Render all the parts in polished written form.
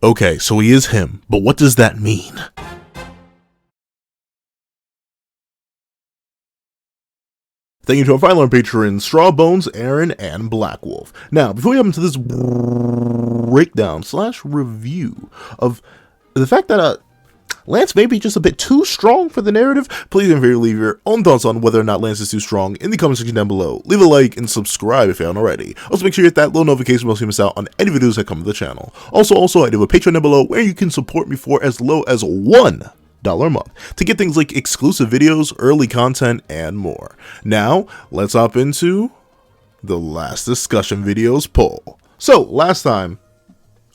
Okay, so he is him, but what does that mean? Thank you to our final patrons, Strawbones, Aaron, and Black Wolf. Now, before we get into this breakdown / review of the fact that Lance may be just a bit too strong for the narrative, please don't forget to leave your own thoughts on whether or not Lance is too strong in the comment section down below. Leave a like and subscribe if you haven't already. Also, make sure you hit that little notification bell so you miss out on any videos that come to the channel. Also, I do have a Patreon down below where you can support me for as low as $1 a month to get things like exclusive videos, early content, and more. Now, let's hop into the last discussion videos poll. So, last time,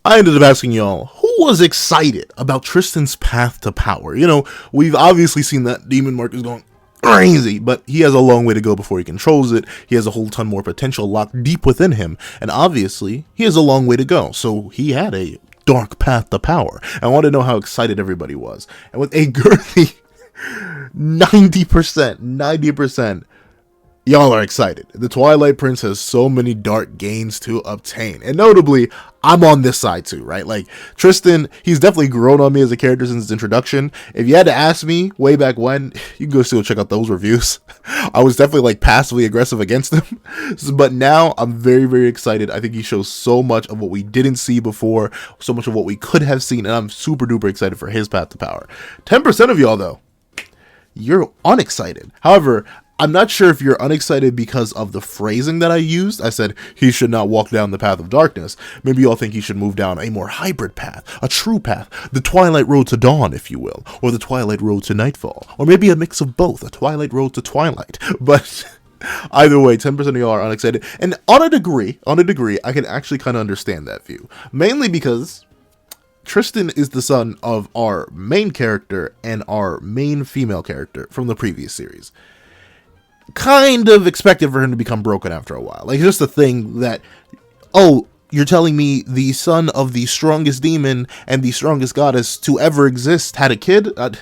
I ended up asking y'all, who was excited about Tristan's path to power? You know, we've obviously seen that demon mark is going crazy, but he has a long way to go before he controls it. He has a whole ton more potential locked deep within him, and obviously, he has a long way to go, so he had a dark path to power. I want to know how excited everybody was. And with a girthy 90%, y'all are excited. The Twilight Prince has so many dark gains to obtain. And notably, I'm on this side too, right? Like, Tristan, he's definitely grown on me as a character since his introduction. If you had to ask me way back when, you can go still check out those reviews. I was definitely like passively aggressive against him. But now I'm very, very excited. I think he shows so much of what we didn't see before, so much of what we could have seen, and I'm super duper excited for his path to power. 10% of y'all though, you're unexcited. However, I'm not sure if you're unexcited because of the phrasing that I used. I said he should not walk down the path of darkness. Maybe y'all think he should move down a more hybrid path, a true path, the Twilight Road to Dawn, if you will, or the Twilight Road to Nightfall, or maybe a mix of both, a Twilight Road to Twilight. But either way, 10% of y'all are unexcited. And on a degree, I can actually kind of understand that view. Mainly because Tristan is the son of our main character and our main female character from the previous series. Kind of expected for him to become broken after a while. Like, it's just a thing that, oh, you're telling me the son of the strongest demon and the strongest goddess to ever exist had a kid? Of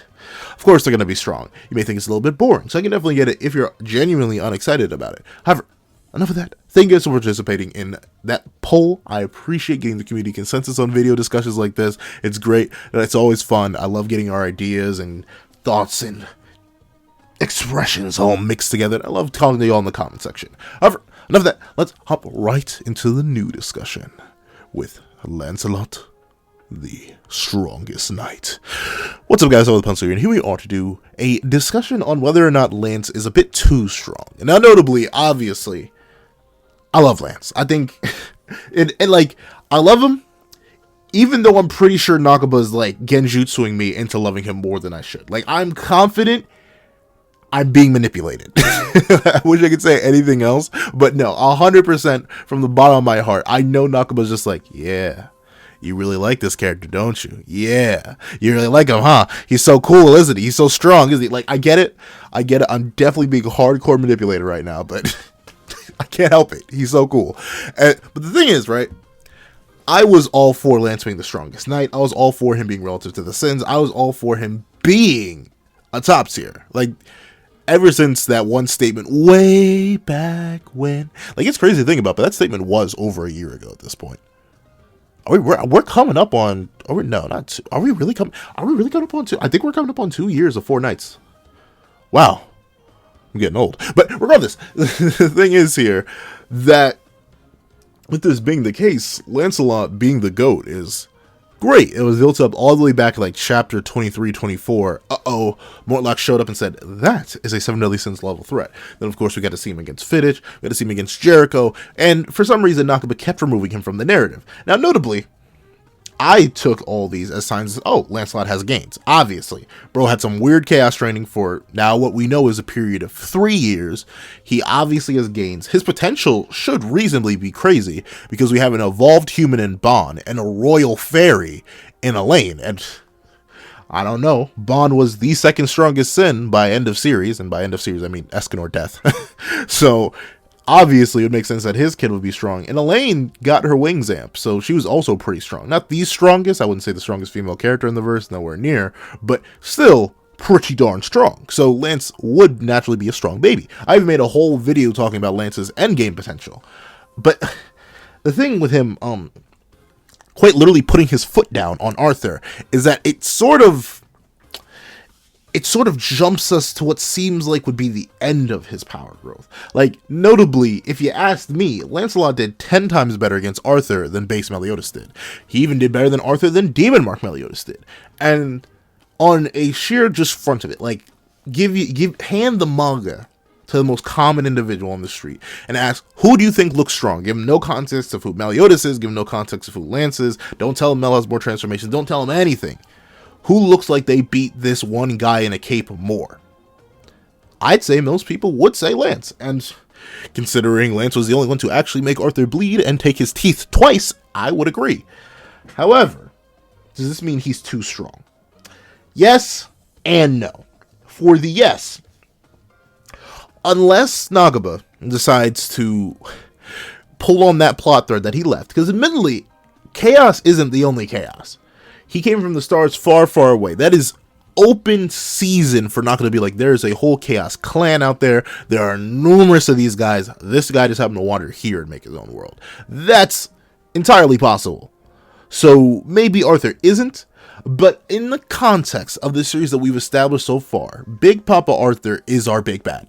course they're going to be strong. You may think it's a little bit boring, so I can definitely get it if you're genuinely unexcited about it. However, enough of that. Thank you guys for participating in that poll. I appreciate getting the community consensus on video discussions like this. It's great. It's always fun. I love getting our ideas and thoughts and expressions all mixed together. I love talking to you all in the comment section. However, enough of that. Let's hop right into the new discussion with Lancelot, the strongest knight. What's up, guys? I'm the Pencil here, and here we are to do a discussion on whether or not Lance is a bit too strong. And now, notably, obviously, I love Lance. I think, I love him, even though I'm pretty sure Nakaba's like genjutsuing me into loving him more than I should. Like, I'm confident I'm being manipulated. I wish I could say anything else, but no, 100% from the bottom of my heart, I know Nakaba's just like, yeah, you really like this character, don't you? Yeah, you really like him, huh? He's so cool, isn't he? He's so strong, isn't he? Like, I get it. I'm definitely being hardcore manipulated right now, but I can't help it. He's so cool. But the thing is, right, I was all for Lance being the strongest knight. I was all for him being relative to the Sins. I was all for him being a top tier. Like, ever since that one statement way back when, like, it's crazy to think about, but that statement was over a year ago at this point. We're coming up on, are we really coming up on 2? I think we're coming up on 2 years of 4 nights. Wow. I'm getting old. But regardless, the thing is here that with this being the case, Lancelot being the GOAT is great. It was built up all the way back like chapter 23, 24. Mortlock showed up and said, that is a 7 Deadly Sins level threat. Then, of course, we got to see him against Fittich. We got to see him against Jericho. And for some reason, Nakaba kept removing him from the narrative. Now, notably, I took all these as signs, oh, Lancelot has gains. Obviously, bro had some weird chaos training for now what we know is a period of 3 years. He obviously has gains. His potential should reasonably be crazy because we have an evolved human in Bond and a royal fairy in Elaine. And I don't know, Bond was the second strongest sin by end of series, and by end of series I mean Escanor death. So obviously, it would make sense that his kid would be strong. And Elaine got her wings amped, so she was also pretty strong. Not the strongest, I wouldn't say the strongest female character in the verse, nowhere near, but still pretty darn strong. So Lance would naturally be a strong baby. I even made a whole video talking about Lance's endgame potential. But the thing with him, quite literally putting his foot down on Arthur, is that it sort of jumps us to what seems like would be the end of his power growth. Like, notably, if you asked me, Lancelot did 10 times better against Arthur than base Meliodas did. He even did better than Arthur than Demon Mark Meliodas did. And on a sheer just front of it, like, hand the manga to the most common individual on the street and ask, who do you think looks strong? Give him no context of who Meliodas is, give him no context of who Lance is, don't tell him Mel has more transformations, don't tell him anything. Who looks like they beat this one guy in a cape more? I'd say most people would say Lance, and considering Lance was the only one to actually make Arthur bleed and take his teeth twice, I would agree. However, does this mean he's too strong? Yes and no. For the yes, unless Nagaba decides to pull on that plot thread that he left, because admittedly, chaos isn't the only chaos. He came from the stars far, far away. That is open season for not going to be like, there's a whole chaos clan out there. There are numerous of these guys. This guy just happened to wander here and make his own world. That's entirely possible. So maybe Arthur isn't, but in the context of the series that we've established so far, Big Papa Arthur is our big bad.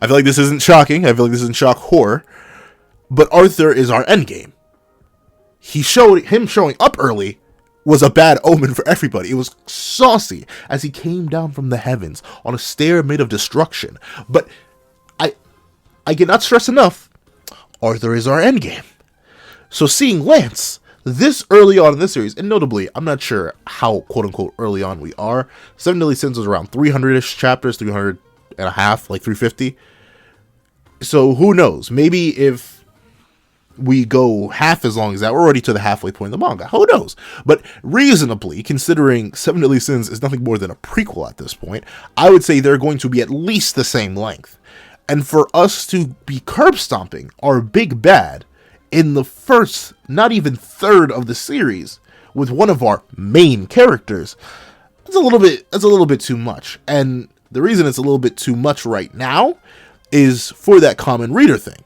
I feel like this isn't shocking. I feel like this isn't shock horror, but Arthur is our endgame. Him showing up early was a bad omen for everybody. It was saucy as he came down from the heavens on a stair made of destruction. But I cannot stress enough, Arthur is our endgame. So seeing Lance this early on in this series, and notably, I'm not sure how quote-unquote early on we are. Seven Deadly Sins was around 300-ish chapters, 300 and a half, like 350. So who knows? Maybe if we go half as long as that, we're already to the halfway point of the manga. Who knows? But reasonably, considering Seven Deadly Sins is nothing more than a prequel at this point, I would say they're going to be at least the same length. And for us to be curb stomping our big bad in the first, not even third of the series, with one of our main characters, that's a little bit too much. And the reason it's a little bit too much right now is for that common reader thing.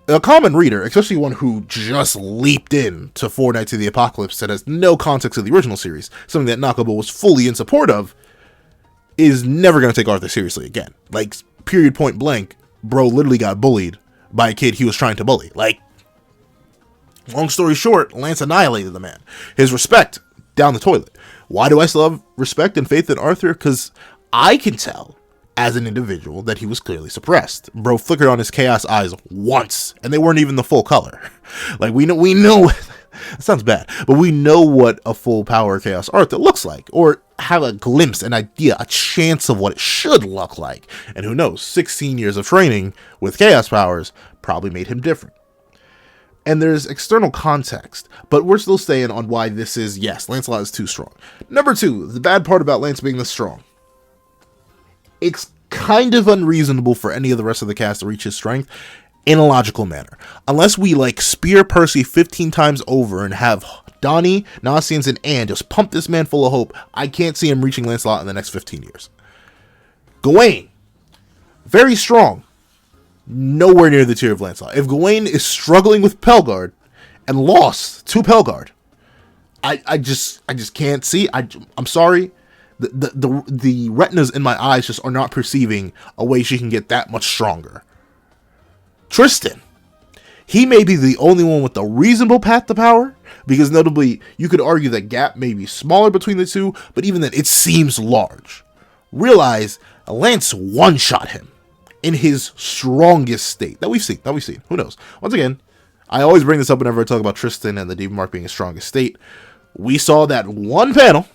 A common reader, especially one who just leaped in to Four Knights of the Apocalypse that has no context of the original series, something that Nakaba was fully in support of, is never going to take Arthur seriously again. Like, period, point blank, bro literally got bullied by a kid he was trying to bully. Like, long story short, Lance annihilated the man. His respect, down the toilet. Why do I still have respect and faith in Arthur? Because I can tell, as an individual, that he was clearly suppressed. Bro flickered on his chaos eyes once, and they weren't even the full color. Like, we know it sounds bad, but we know what a full power chaos Arthur looks like, or have a glimpse, an idea, a chance of what it should look like. And who knows, 16 years of training with chaos powers probably made him different. And there's external context, but we're still staying on why this is, yes, Lancelot is too strong. Number two, the bad part about Lance being this strong. It's kind of unreasonable for any of the rest of the cast to reach his strength in a logical manner. Unless we, like, spear Percy 15 times over and have Donnie, Nasians, and Anne just pump this man full of hope, I can't see him reaching Lancelot in the next 15 years. Gawain, very strong. Nowhere near the tier of Lancelot. If Gawain is struggling with Pelgard and lost to Pelgard, I just can't see. I'm sorry. The retinas in my eyes just are not perceiving a way she can get that much stronger. Tristan, he may be the only one with a reasonable path to power, because notably, you could argue that gap may be smaller between the two, but even then, it seems large. Realize Lance one-shot him in his strongest state that we've seen. Who knows? Once again, I always bring this up whenever I talk about Tristan and the Demon Mark being his strongest state. We saw that one panel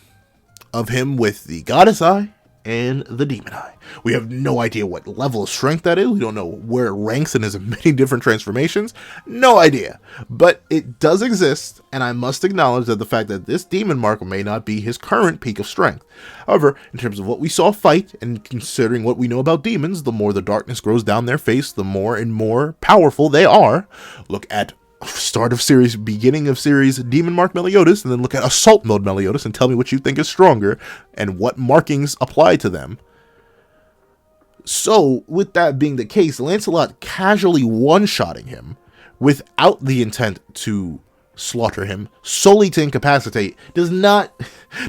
of him with the Goddess Eye and the Demon Eye. We have no idea what level of strength that is. We don't know where it ranks in his many different transformations. No idea. But it does exist, and I must acknowledge that the fact that this Demon Mark may not be his current peak of strength. However, in terms of what we saw fight, and considering what we know about demons, the more the darkness grows down their face, the more and more powerful they are. Look at start of series, beginning of series, Demon Mark Meliodas, and then look at Assault Mode Meliodas and tell me what you think is stronger and what markings apply to them. So, with that being the case, Lancelot casually one-shotting him without the intent to slaughter him solely to incapacitate does not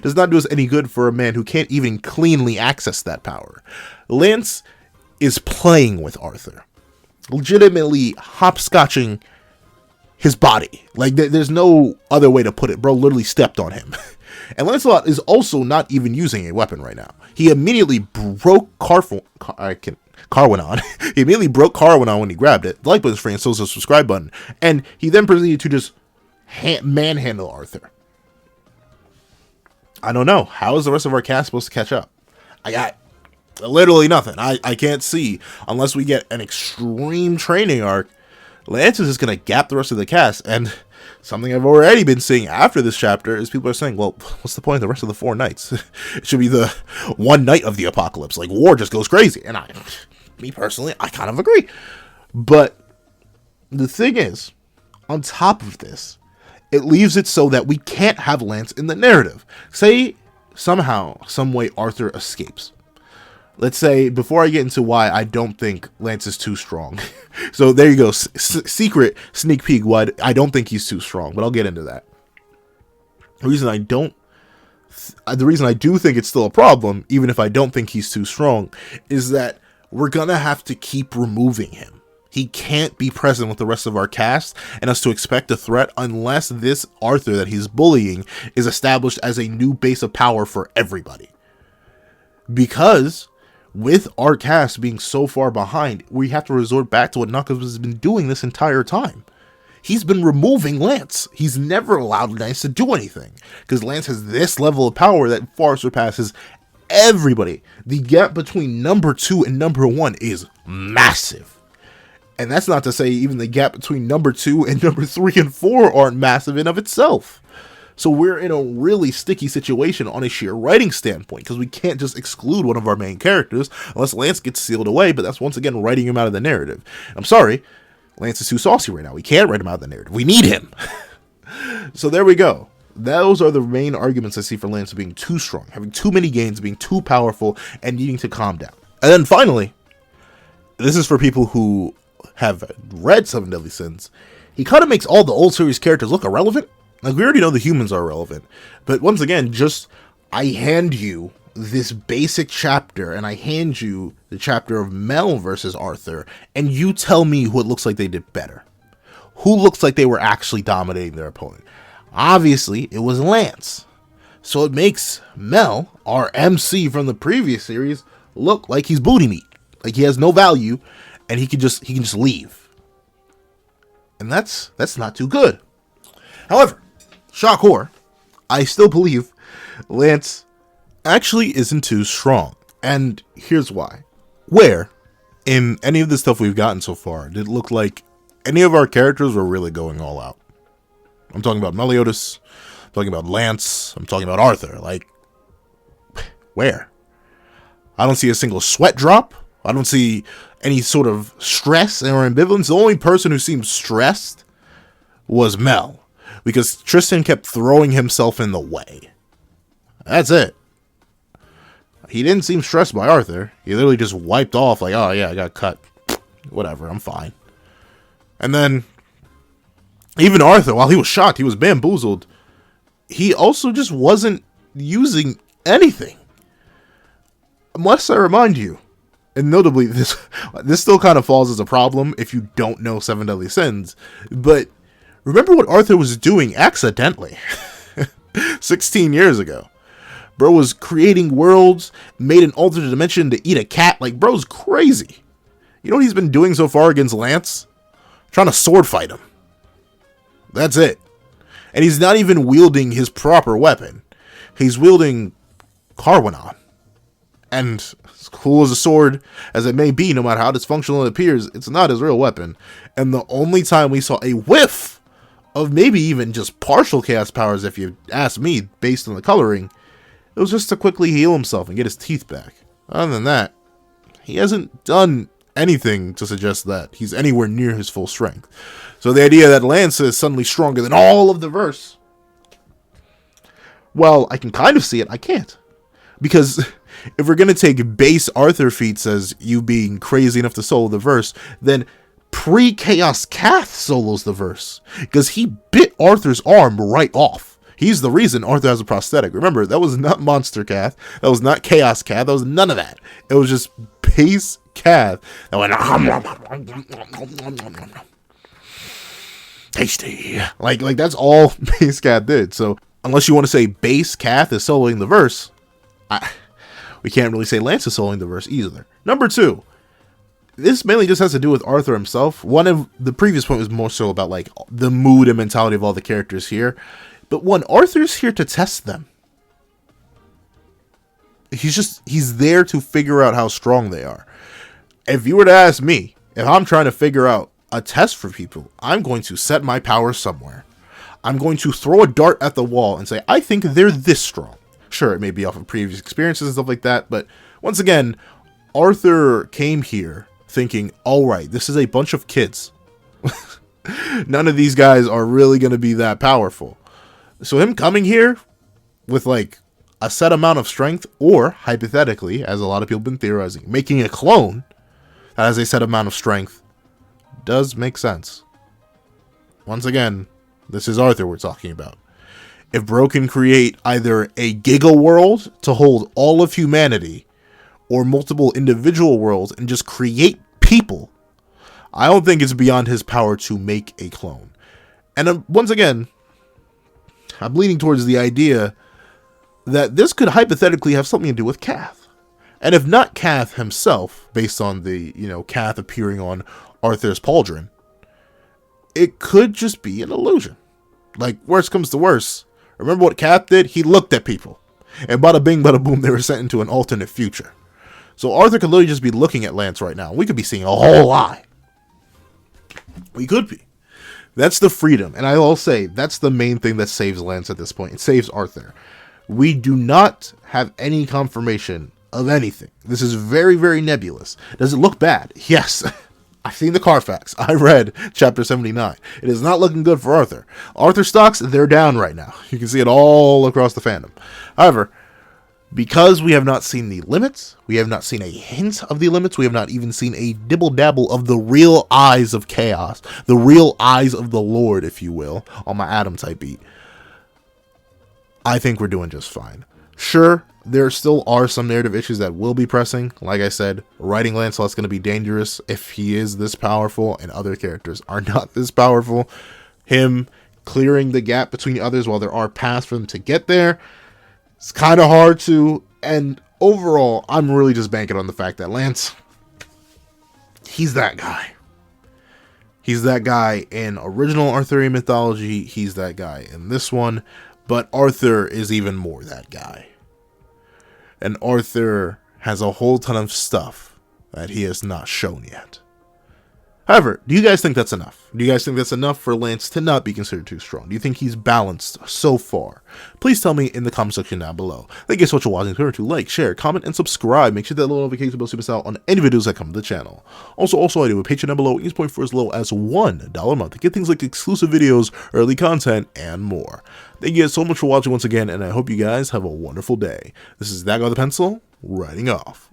do us any good for a man who can't even cleanly access that power. Lance is playing with Arthur, legitimately hopscotching his body. Like, there's no other way to put it. Bro literally stepped on him. And Lancelot is also not even using a weapon right now. He immediately broke Carwinon. He immediately broke Carwinon when he grabbed it. The like button is free, and so is the subscribe button. And he then proceeded to just manhandle Arthur. I don't know. How is the rest of our cast supposed to catch up? I got literally nothing. I can't see, unless we get an extreme training arc, Lance is just going to gap the rest of the cast. And something I've already been seeing after this chapter is people are saying, well, what's the point of the rest of the 4 nights? It should be the one night of the apocalypse. Like, war just goes crazy. And me personally, I kind of agree. But the thing is, on top of this, it leaves it so that we can't have Lance in the narrative. Say somehow, some way Arthur escapes. Let's say, before I get into why I don't think Lance is too strong. So there you go. Secret sneak peek why I don't think he's too strong, but I'll get into that. The reason I do think it's still a problem, even if I don't think he's too strong, is that we're gonna have to keep removing him. He can't be present with the rest of our cast and us to expect a threat unless this Arthur that he's bullying is established as a new base of power for everybody. Because with our cast being so far behind, we have to resort back to what Knuckles has been doing this entire time. He's been removing Lance. He's never allowed Lance to do anything, because Lance has this level of power that far surpasses everybody. The gap between number 2 and number 1 is massive. And that's not to say even the gap between number 2 and number 3 and 4 aren't massive in of itself. So we're in a really sticky situation on a sheer writing standpoint, because we can't just exclude one of our main characters unless Lance gets sealed away, but that's once again writing him out of the narrative. I'm sorry, Lance is too saucy right now. We can't write him out of the narrative. We need him. So there we go. Those are the main arguments I see for Lance being too strong, having too many gains, being too powerful, and needing to calm down. And then finally, this is for people who have read Seven Deadly Sins. He kind of makes all the old series characters look irrelevant. Like, we already know the humans are relevant, but once again, I hand you this basic chapter, and I hand you the chapter of Mel versus Arthur, and you tell me who it looks like they did better. Who looks like they were actually dominating their opponent? Obviously, it was Lance. So it makes Mel, our MC from the previous series, look like he's booty meat. Like, he has no value, and he can just leave. And that's not too good. However, shock horror, I still believe Lance actually isn't too strong. And here's why. Where, in any of the stuff we've gotten so far, did it look like any of our characters were really going all out? I'm talking about Meliodas, I'm talking about Lance, I'm talking about Arthur. Like, where? I don't see a single sweat drop. I don't see any sort of stress or ambivalence. The only person who seemed stressed was Mel, because Tristan kept throwing himself in the way. That's it. He didn't seem stressed by Arthur. He literally just wiped off like, oh yeah, I got cut. Whatever, I'm fine. And then, even Arthur, while he was shocked, he was bamboozled, he also just wasn't using anything. Must I remind you, and notably, this still kind of falls as a problem if you don't know Seven Deadly Sins, but remember what Arthur was doing accidentally 16 years ago. Bro was creating worlds, made an alternate dimension to eat a cat. Like, bro's crazy. You know what he's been doing so far against Lance? Trying to sword fight him. That's it. And he's not even wielding his proper weapon. He's wielding Carwinon. And as cool as a sword as it may be, no matter how dysfunctional it appears, it's not his real weapon. And the only time we saw a whiff of maybe even just partial chaos powers, if you ask me, based on the coloring, it was just to quickly heal himself and get his teeth back. Other than that, he hasn't done anything to suggest that he's anywhere near his full strength. So the idea that Lance is suddenly stronger than all of the verse, well, I can kind of see it, I can't. Because if we're going to take base Arthur feats as you being crazy enough to solo the verse, then Pre-Chaos Cath solos the verse, because he bit Arthur's arm right off. He's the reason Arthur has a prosthetic. Remember, that was not Monster Cath, that was not Chaos Cath, that was none of that. It was just base Cath that went tasty. Like that's all base Cath did. So unless you want to say base Cath is soloing the verse, we can't really say Lance is soloing the verse either. Number 2. This mainly just has to do with Arthur himself. One of the previous point was more so about like the mood and mentality of all the characters here. But one, Arthur's here to test them. He's there to figure out how strong they are. If you were to ask me, if I'm trying to figure out a test for people, I'm going to set my power somewhere. I'm going to throw a dart at the wall and say, I think they're this strong. Sure, it may be off of previous experiences and stuff like that, but once again, Arthur came here thinking, all right, this is a bunch of kids. None of these guys are really going to be that powerful. So him coming here with like a set amount of strength, or hypothetically, as a lot of people have been theorizing, making a clone that has a set amount of strength does make sense. Once again, this is Arthur we're talking about. If Bro can create either a giga world to hold all of humanity, or multiple individual worlds and just create people, I don't think it's beyond his power to make a clone. And once again, I'm leaning towards the idea that this could hypothetically have something to do with Cath. And if not Cath himself, based on the, Cath appearing on Arthur's pauldron, it could just be an illusion. Like, worst comes to worst, remember what Cath did? He looked at people. And bada bing, bada boom, they were sent into an alternate future. So Arthur could literally just be looking at Lance right now. We could be seeing a whole lie. We could be. That's the freedom. And I will say, that's the main thing that saves Lance at this point. It saves Arthur. We do not have any confirmation of anything. This is very, very nebulous. Does it look bad? Yes. I've seen the Carfax. I read chapter 79. It is not looking good for Arthur. Arthur stocks, they're down right now. You can see it all across the fandom. However, because we have not seen the limits, we have not seen a hint of the limits, we have not even seen a dibble-dabble of the real eyes of chaos, the real eyes of the Lord, if you will, on my Adam type beat, I think we're doing just fine. Sure, there still are some narrative issues that will be pressing. Like I said, writing Lancelot's going to be dangerous if he is this powerful and other characters are not this powerful. Him clearing the gap between others while there are paths for them to get there, it's kind of hard to, and overall, I'm really just banking on the fact that Lance, he's that guy. He's that guy in original Arthurian mythology, he's that guy in this one, but Arthur is even more that guy. And Arthur has a whole ton of stuff that he has not shown yet. However, do you guys think that's enough? Do you guys think that's enough for Lance to not be considered too strong? Do you think he's balanced so far? Please tell me in the comment section down below. Thank you so much for watching. Remember to like, share, comment, and subscribe. Make sure that little notification bell so you miss out on any videos that come to the channel. Also, I do a Patreon down below. Each point for as low as $1 a month to get things like exclusive videos, early content, and more. Thank you guys so much for watching once again, and I hope you guys have a wonderful day. This is That Guy with the Pencil, writing off.